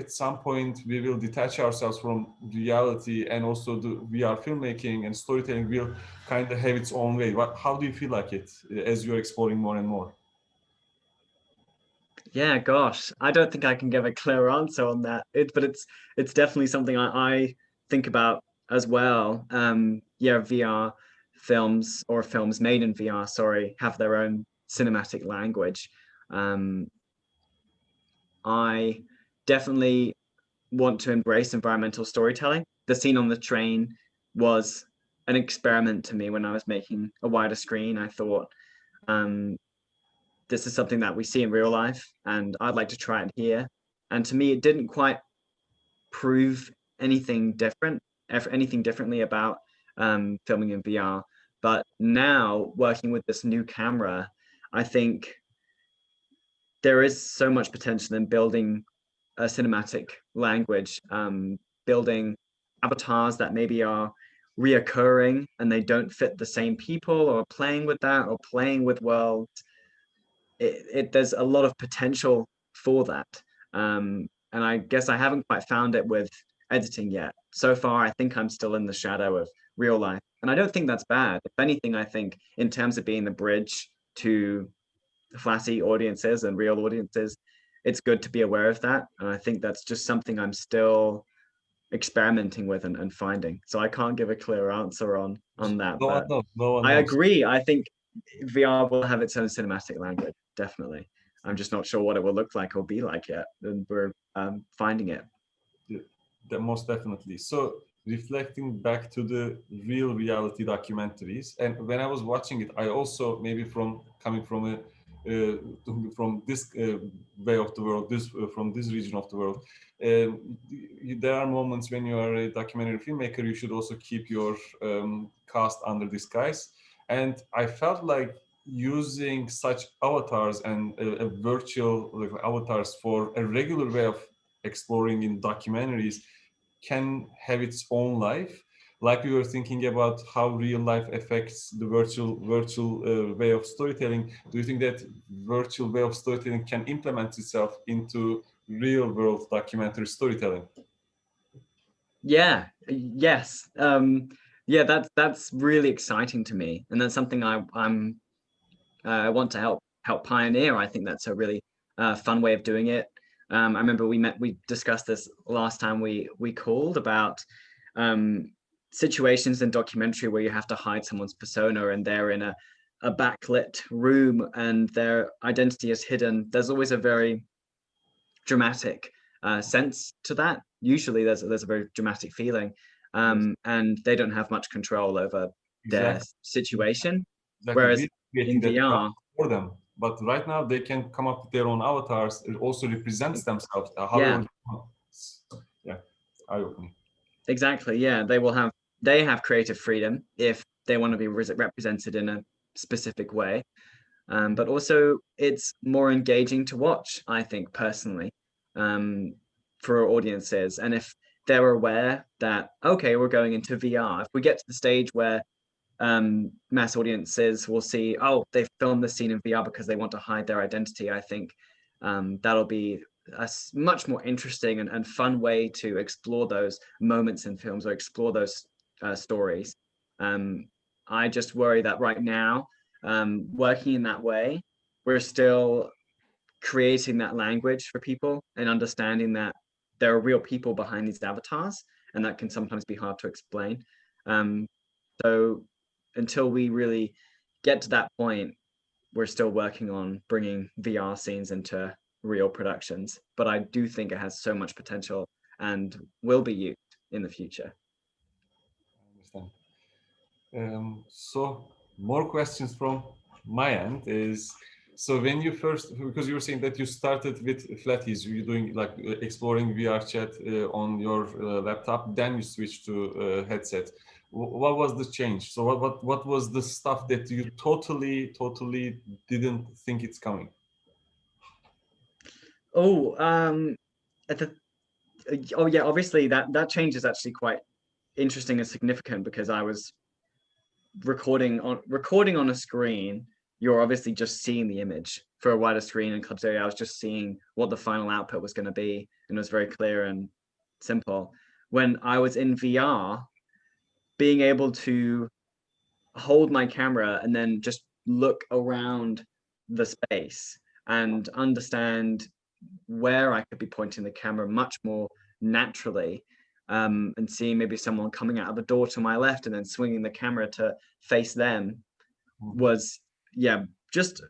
at some point we will detach ourselves from reality, and also the VR filmmaking and storytelling will kind of have its own way? How do you feel like it as you're exploring more and more? Yeah, gosh, I don't think I can give a clear answer on that. But it's definitely something I think about as well. Yeah, VR films or films made in VR, sorry, have their own cinematic language. I definitely want to embrace environmental storytelling. The scene on the train was an experiment to me when I was making a wider screen. I thought, this is something that we see in real life, and I'd like to try it here. And to me, it didn't quite prove anything differently about filming in VR. But now, working with this new camera, I think there is so much potential in building a cinematic language, building avatars that maybe are reoccurring and they don't fit the same people, or playing with that, or playing with worlds. There's a lot of potential for that. And I guess I haven't quite found it with editing yet. So far, I think I'm still in the shadow of real life. And I don't think that's bad. If anything, I think in terms of being the bridge to flashy audiences and real audiences, it's good to be aware of that. And I think that's just something I'm still experimenting with and finding. So I can't give a clear answer on that. No one But knows. No one I knows. agree. I think VR will have its own cinematic language, definitely. I'm just not sure what it will look like or be like yet. And we're finding it. Most definitely. So reflecting back to the real reality documentaries, and when I was watching it, I also maybe from coming from a from this way of the world, this from this region of the world, there are moments when you are a documentary filmmaker, you should also keep your cast under disguise. And I felt like using such avatars and a virtual avatars for a regular way of exploring in documentaries can have its own life. Like we were thinking about how real life affects the virtual way of storytelling. Do you think that virtual way of storytelling can implement itself into real world documentary storytelling? Yeah, yes. Yeah, that's really exciting to me. And that's something I want to help pioneer. I think that's a really fun way of doing it. I remember we discussed this last time we called about situations in documentary where you have to hide someone's persona and they're in a backlit room and their identity is hidden. There's always a very dramatic sense to that. Usually there's a very dramatic feeling, and they don't have much control over their situation. Exactly. Whereas We're creating in that VR, for them. But right now they can come up with their own avatars. It also represents themselves. yeah, However, yeah, eye-opening. exactly. Yeah, they have creative freedom if they want to be represented in a specific way. But also it's more engaging to watch, I think personally, for audiences. And if they're aware that, okay, we're going into VR, if we get to the stage where mass audiences will see, oh, they've filmed this scene in VR because they want to hide their identity, I think that'll be a much more interesting and fun way to explore those moments in films or explore those stories. I just worry that right now, working in that way, we're still creating that language for people and understanding that there are real people behind these avatars, and that can sometimes be hard to explain. So until we really get to that point, we're still working on bringing VR scenes into real productions. But I do think it has so much potential and will be used in the future. I understand. So more questions from my end is, so when you first, because you were saying that you started with Flatties, you're doing like exploring VRChat on your laptop, then you switched to headset. What was the change? So what was the stuff that you totally didn't think it's coming? Oh, at the oh yeah, obviously that change is actually quite interesting and significant because I was recording on a screen. You're obviously just seeing the image for a wider screen, and Club Stereo, I was just seeing what the final output was going to be, and it was very clear and simple. When I was in VR, being able to hold my camera and then just look around the space and understand where I could be pointing the camera much more naturally, and seeing maybe someone coming out of the door to my left and then swinging the camera to face them was, yeah, just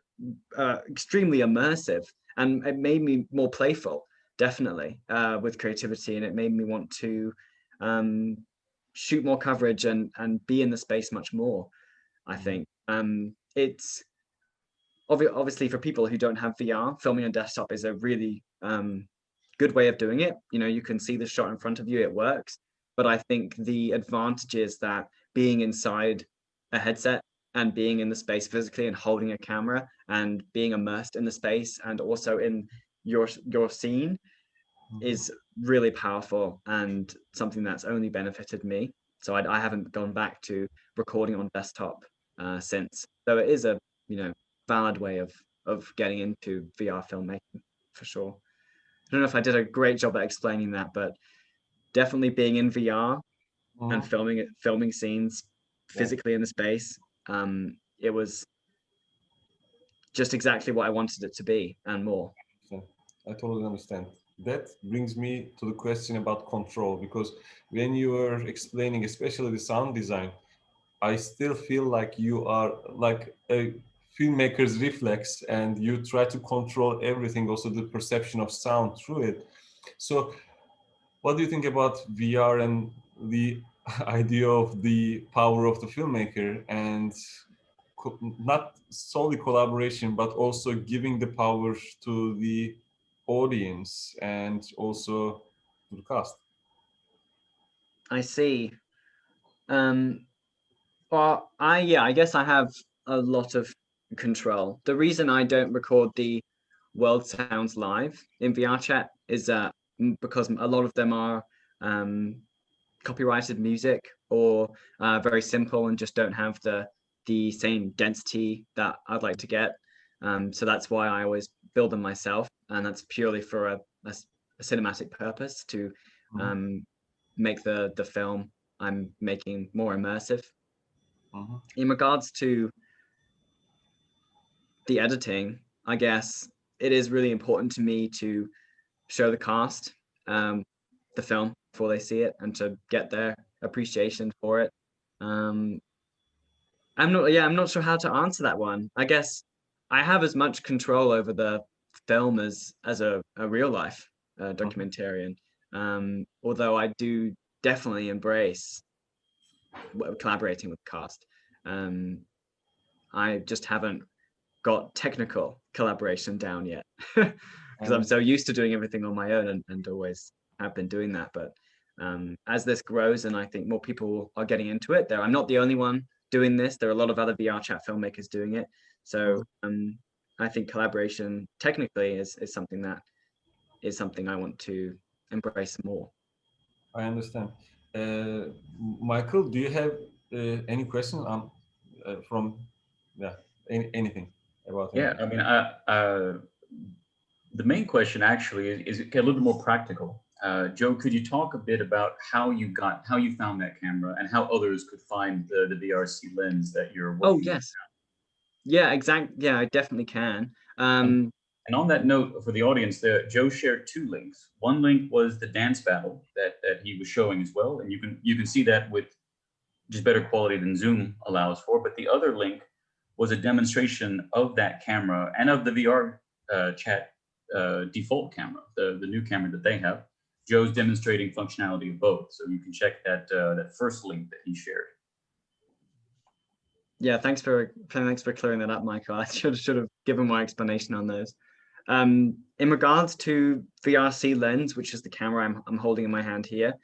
extremely immersive, and it made me more playful, definitely, with creativity, and it made me want to shoot more coverage and be in the space much more. I think it's obviously for people who don't have VR, filming on desktop is a really good way of doing it. You know, you can see the shot in front of you, it works. But I think the advantage is that being inside a headset and being in the space physically and holding a camera and being immersed in the space and also in your scene is really powerful and something that's only benefited me. So I haven't gone back to recording on desktop since. So it is a valid way of getting into VR filmmaking for sure. I don't know if I did a great job at explaining that, but definitely being in VR and Mhm. filming scenes physically in the space. It was just exactly what I wanted it to be and more. So, I totally understand. That brings me to the question about control, because when you were explaining, especially the sound design, I still feel like you are like a filmmaker's reflex and you try to control everything, also the perception of sound through it. So what do you think about VR and the idea of the power of the filmmaker and not solely collaboration, but also giving the power to the audience and also to the cast? I see. Um, well, I guess I have a lot of control. The reason I don't record the world sounds live in VRChat is that because a lot of them are copyrighted music or very simple and just don't have the same density that I'd like to get. So that's why I always build them myself, and that's purely for a cinematic purpose to Mhm. make the film I'm making more immersive. Mhm. In regards to the editing, I guess it is really important to me to show the cast the film before they see it and to get their appreciation for it. Um, I'm not sure how to answer that one. I guess I have as much control over the film as a real life Mhm. documentarian. Although I do definitely embrace collaborating with the cast. Um, I just haven't got technical collaboration down yet because I'm And so used to doing everything on my own and always have been doing that. But as this grows and I think more people are getting into it, I'm not the only one doing this. There are a lot of other VRChat filmmakers doing it. So mhm. I think collaboration technically is something I want to embrace more. I understand. Uh, Michael, do you have any question from yeah anything about Yeah, anything? I mean, the main question actually is a little bit more practical. Joe, could you talk a bit about how you found that camera and how others could find the VRC lens that you're Oh working with? yes, yeah, yeah, I definitely can. And, Um, and on that note, for the audience, there, Joe shared two links. One link was the dance battle that he was showing as well, and you can see that with just better quality than Zoom allows for. But the other link was a demonstration of that camera and of the VR chat default camera, the new camera that they have. Joe's demonstrating functionality of both, so you can check that first link that he shared. Yeah, thanks for clearing that up, Michael. I should have given my explanation on those. In regards to VRC lens, which is the camera I'm holding in my hand here,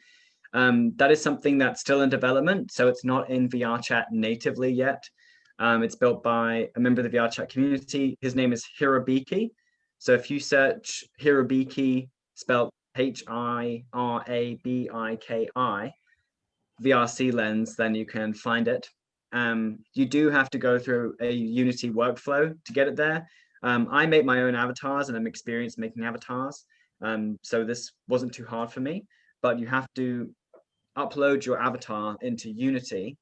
that is something that's still in development. So it's not in VRChat natively yet. It's built by a member of the VRChat community. His name is Hirabiki. So if you search Hirabiki, spelled Hirabiki, VRC lens, then you can find it. You do have to go through a Unity workflow to get it there. I make my own avatars and I'm experienced making avatars. So this wasn't too hard for me, but you have to upload your avatar into Unity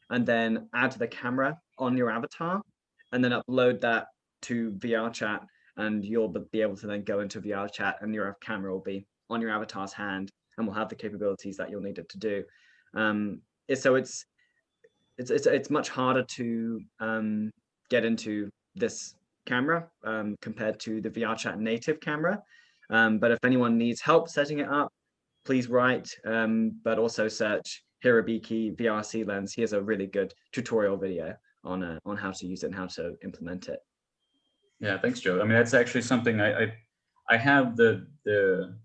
and then add the camera on your avatar and then upload that to VRChat, and you'll be able to then go into VRChat and your camera will be on your avatar's hand and will have the capabilities that you'll need it to do. So it's much harder to get into this camera compared to the VRChat native camera. But if anyone needs help setting it up, please write, but also search Hirabiki VRC lens. He has a really good tutorial video on how to use it and how to implement it. Yeah, thanks, Joe. I mean, that's actually something I have the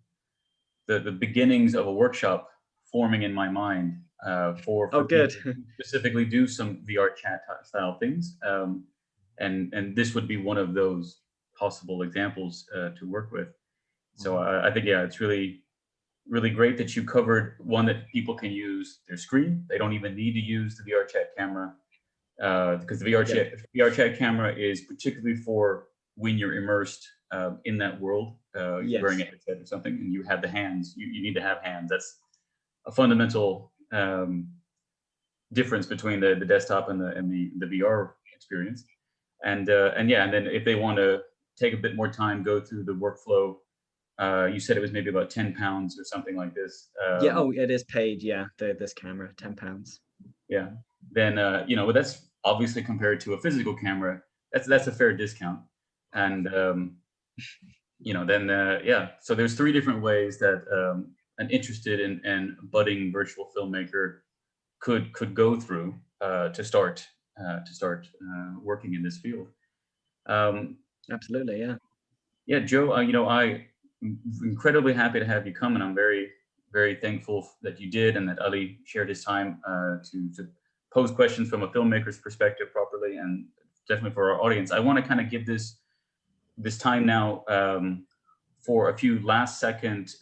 beginnings of a workshop forming in my mind Oh, for good. people who specifically do some VR chat style things, and this would be one of those possible examples to work with. So Mhm. I think, yeah, it's really great that you covered one that people can use their screen. They don't even need to use the VRChat camera because the Yeah. VRChat camera is particularly for when you're immersed in that world, wearing Yes. a headset or something, and you have the hands. You need to have hands. fundamental difference between the desktop and the VR experience. And yeah, and then if they want to take a bit more time, go through the workflow, you said it was maybe about £10 or something like this. Yeah, oh, it is paid, yeah, this camera, £10. Yeah, then you know, that's obviously compared to a physical camera, that's a fair discount. And you know, then yeah, so there's 3 different ways that an interested and budding virtual filmmaker could go through to start working in this field. Absolutely, yeah. Yeah, Joe, you know, I'm incredibly happy to have you come, and I'm very, very thankful that you did, and that Ali shared his time to pose questions from a filmmaker's perspective properly, and definitely for our audience. I want to kind of give this time now for a few last second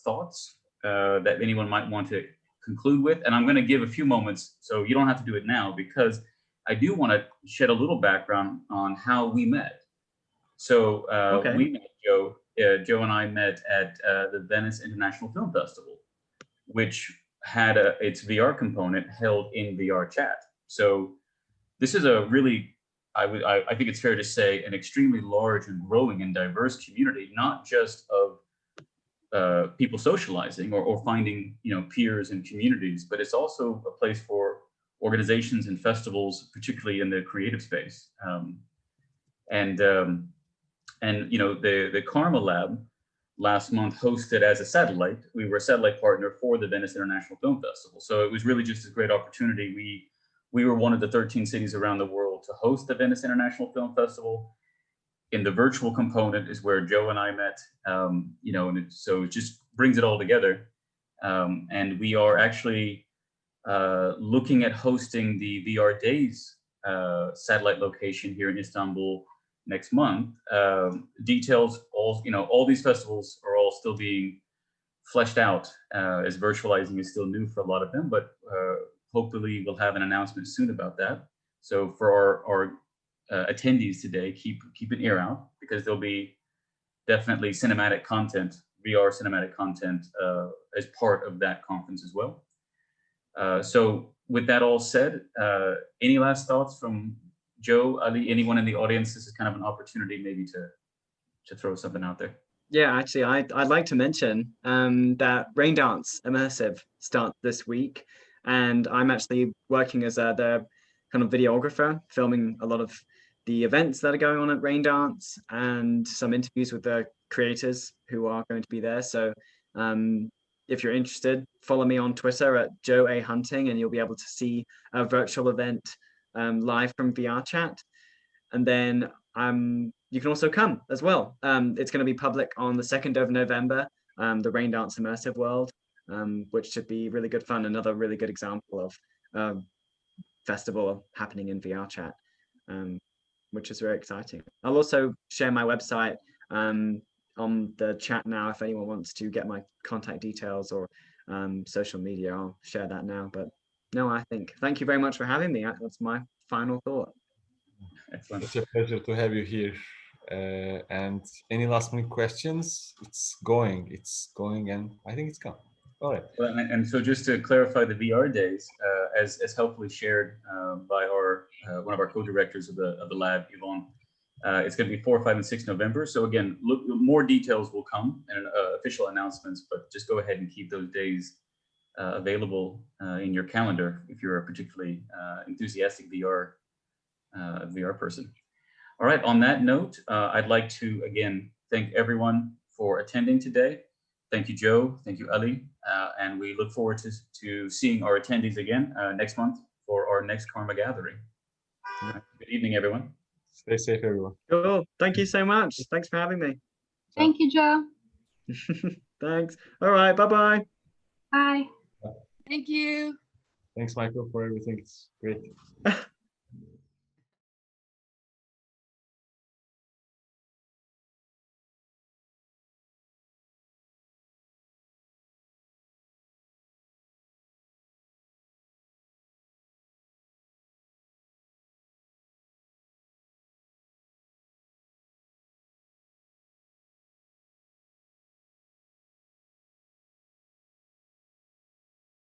thoughts that anyone might want to conclude with, and I'm going to give a few moments, so you don't have to do it now, because I do want to shed a little background on how we met. So Okay. we met, Joe and I met at the Venice International Film Festival, which had its VR component held in VRChat. So this is a really, I think it's fair to say, an extremely large and growing and diverse community, not just of people socializing or finding, you know, peers and communities, but it's also a place for organizations and festivals, particularly in the creative space. And you know, the Karma Lab last month hosted as a satellite. We were a satellite partner for the Venice International Film Festival. So it was really just a great opportunity. We were one of the 13 cities around the world to host the Venice International Film Festival. In the virtual component is where Joe and I met, you know, and so it just brings it all together. And we are actually looking at hosting the VR Days satellite location here in Istanbul next month. Details, all these festivals are all still being fleshed out, as virtualizing is still new for a lot of them, but hopefully we'll have an announcement soon about that. So for our attendees today, keep an ear out, because there'll be definitely cinematic content, VR cinematic content, as part of that conference as well. So with that all said, any last thoughts from Joe, Ali, anyone in the audience? This is kind of an opportunity maybe to throw something out there. Yeah, actually, I'd like to mention that Rain Dance Immersive starts this week, and I'm actually working as the kind of videographer, filming a lot of the events that are going on at Rain Dance and some interviews with the creators who are going to be there. So if you're interested, follow me on Twitter at Joe A. Hunting, and you'll be able to see a virtual event live from VRChat. And then you can also come as well. It's going to be public on the 2nd of November, the Rain Dance Immersive World, which should be really good fun. Another really good example of festival happening in VRChat, which is very exciting. I'll also share my website on the chat now if anyone wants to get my contact details or social media. I'll share that now. But no, I think thank you very much for having me. That's my final thought. Excellent. It's a pleasure to have you here. And any last minute questions? It's going, and I think it's gone. All right. Well, and so just to clarify, the VR Days, as helpfully shared by our one of our co-directors of the lab, Yvonne, it's going to be 4, 5, and 6 November. So again, more details will come and official announcements, but just go ahead and keep those days available in your calendar if you're a particularly enthusiastic VR person. All right, on that note, I'd like to again thank everyone for attending today. Thank you, Joe. Thank you, Ali. And we look forward to seeing our attendees again next month for our next Karma gathering. Good evening, everyone. Stay safe, everyone. Cool. Thank you so much. Thanks for having me. Thank you, Joe. Thanks. All right. Bye-bye. Bye. Thank you. Thanks, Michael, for everything. It's great.